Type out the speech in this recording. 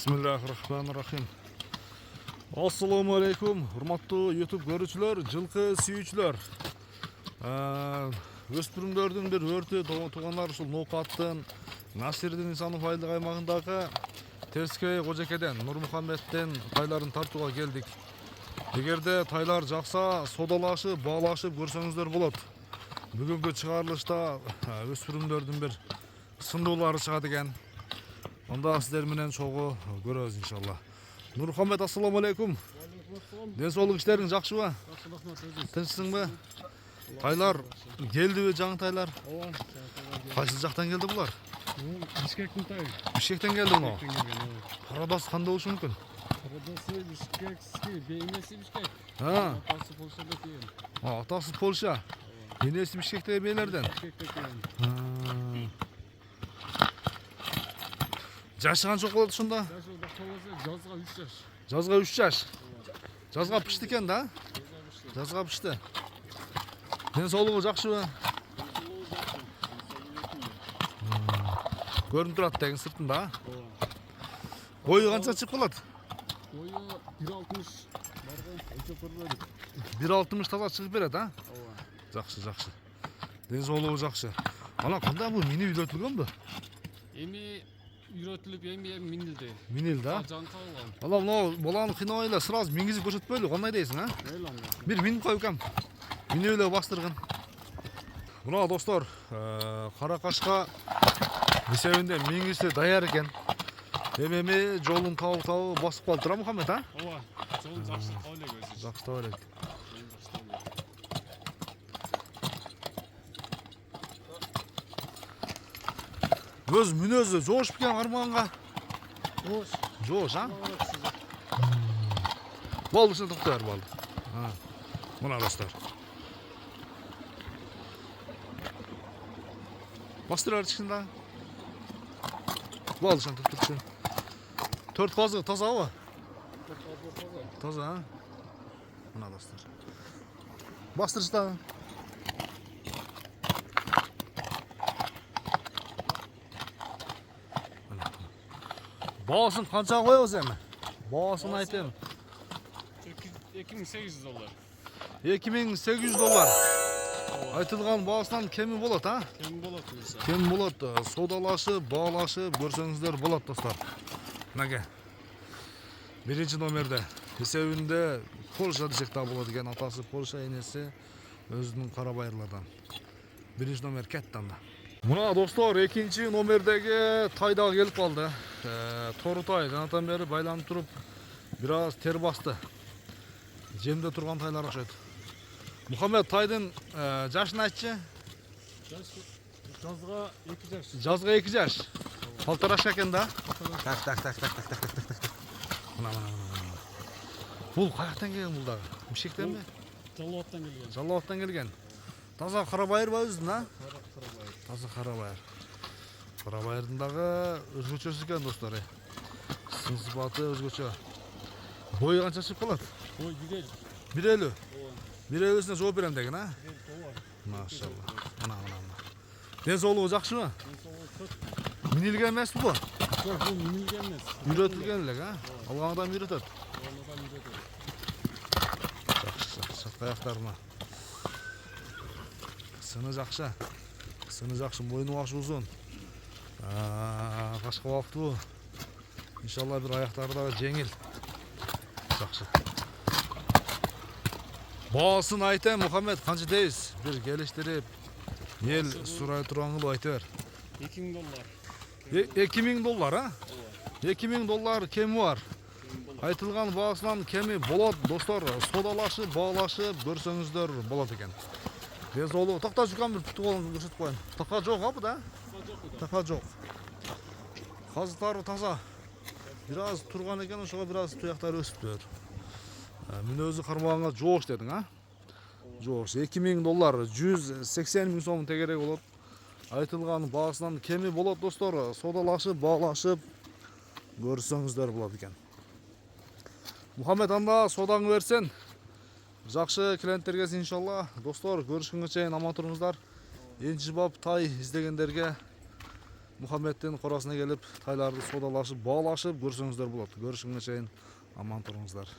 Bismillahirrahmanirrahim. Assalamu alaikum, hurmattуу YouTube görүүчүлөр, жылкы сүйүүчүлөр. Өспүрүмдөрдүн бир өртү туугандар ушул Ноокаттын Насирдин Исанов айылдык аймагындагы Терскей Кожекеден Нурмухаммеддин тайларын тартууга келдик. Эгерде тайлар жакса, содалашып, баалашып көрсөңүздөр болот. Бүгүнкү чыгарылышта өспүрүмдөрдүн бир сындуулары чыгат экен. Onda sizler menen çoğu görөбүз inşallah. Nurmuhammed, assalamu alaikum. Den soğuk işlerin jakşыбы? Тынчсыңбы? Тайлар келдиби, жаңы тайлар? Кайсы жактан келди булар? Бишкектин тайы. Бишкектен келди мына. Карадасы кандай болушу мүмкүн? Карадасы Бишкекский, бейнеси Бишкек. Атасы Полшада келген. Атасы Польша. Енеси Бишкектеги бейлерден. Бишкекте келген. Жашы канча болот ушунда? Жазга 3 жаш. Жазга 3 жаш. Жазга пишти экен да? Жазга пишти. Ден соолугу жакшыбы? Көрүнүп турат деген сыртында. Бою канча чыгып калат? Бою 1.60. Барган өлчөп көрбөдүк. 1.60 таза чыгып берет, а? Жакшы, жакшы. Ден соолугу жакшы. Ана кандай бул мини үйлөтүлгөнбү? Эми үйрөтүлүп эми минилди. Минилди, а? Жан калган. Ала мына баланы кыйнабай эле сразу мингизип көрсөтпөйлү, кандай дейсиң, а? Бир минип коюп кам. Минип эле бастыргын. Мына достор, Каракашка эсебинде мингиси даяр экен. Эми жолун табып басып калды, тура Мухаммед, а? Ооба. Жолун жакшы таап элек өзү. Жакшы таап элек. Өз мүнөзү жоош бекен арманга. Жоош, а? Болду, ушул токтор болду. Мына достор. Бастырар чында. Болду, ушул токтор. 4 казы тазабы? Таза, а? Мына достор. Бастырышта. Bağısın kança koyuyoruz emi? Bağısını aytayım. $2800. $2800. Aytılgan bağısından kemi bolat, ha? Kemi bolat buyursa. Kemi bolat. Sodalaşıp, bağlaşıp görsöңүздөр bolat dostlar. Nage. Birinci nomerde. Esebinde Polşa desek daha bolat eken. Atası Polşa, enesi özünün Karabayırlardan. Birinci nomer kettan da. Muna dostlar, ikinci nomerdeki tayda gelip kaldı. Torutay, janatan beri baylanıp turup biraz ter bastı. Jemde turgan taylar okşaydı. Muhammed, taydın yaşını aytçı? Жазга 2 жаш. Жазга 2 жаш. Палтараш экен да? Так. Мына. Бул каяктан келген бул дагы? Бишкектен ми? Жалауаттан келген. Жалауаттан келген. Таза Карабайыр ба өзүн, а? Таза Карабайыр. Карабайырдын дагы өзгөчөсү экен достор. Сын сыпаты өзгөчө. Бою канча чыгып калат? Бой 1.50. 1.50-сине жооп берем деген, а? Машалла. Мына. Ден соолугу жакшыбы? Минилген эмеспи бу? Жок, бул минилген эмес. Үйрөтүлген элек, а? Алган адам үйрөтөт. Жакшы. Сырткы аяктарына. Сыны жакшы, мойну башы узун. Кашка баптуу. Иншалла бир аяктары дагы жеңил. Жакшы. Баасын айтайын, Мухаммед, канча дейсиз? Бир келиштирип, эл сурай турган айта бер. $2000. $2000, а? $2000 кеми бар. Айтылган баасынан кеми болот, достор. Содалашып, баалашып көрсөңүздөр болот экен. Ден соолугу, токта жүргөн бир путу колун көрсөтүп коеюн. Така жок, а буда? Така жок. Казыктары таза. Biraz turgan eкен, ошого biraz туяктары өсүптүр. Мүнөзү кармаганга жоош дедиң, а? Жоош. $2000, 180 000 сом тегерек болот. Айтылган баасынан кеми болот достор. Содалашып, баалашып көрсөңүздөр болот экен. Мухаммед, анда содаңы берсен. Жакшы клиенттерге иншалла. Достор, көрүшкөнгө чейин аман туруңуздар. Энчи бап тай издегендерге Мухаммедтин қорасына келіп тайларды саудалашып бағалашып көрсеңіздер болады. Көрішіңе шейін аман тұрыңыздар.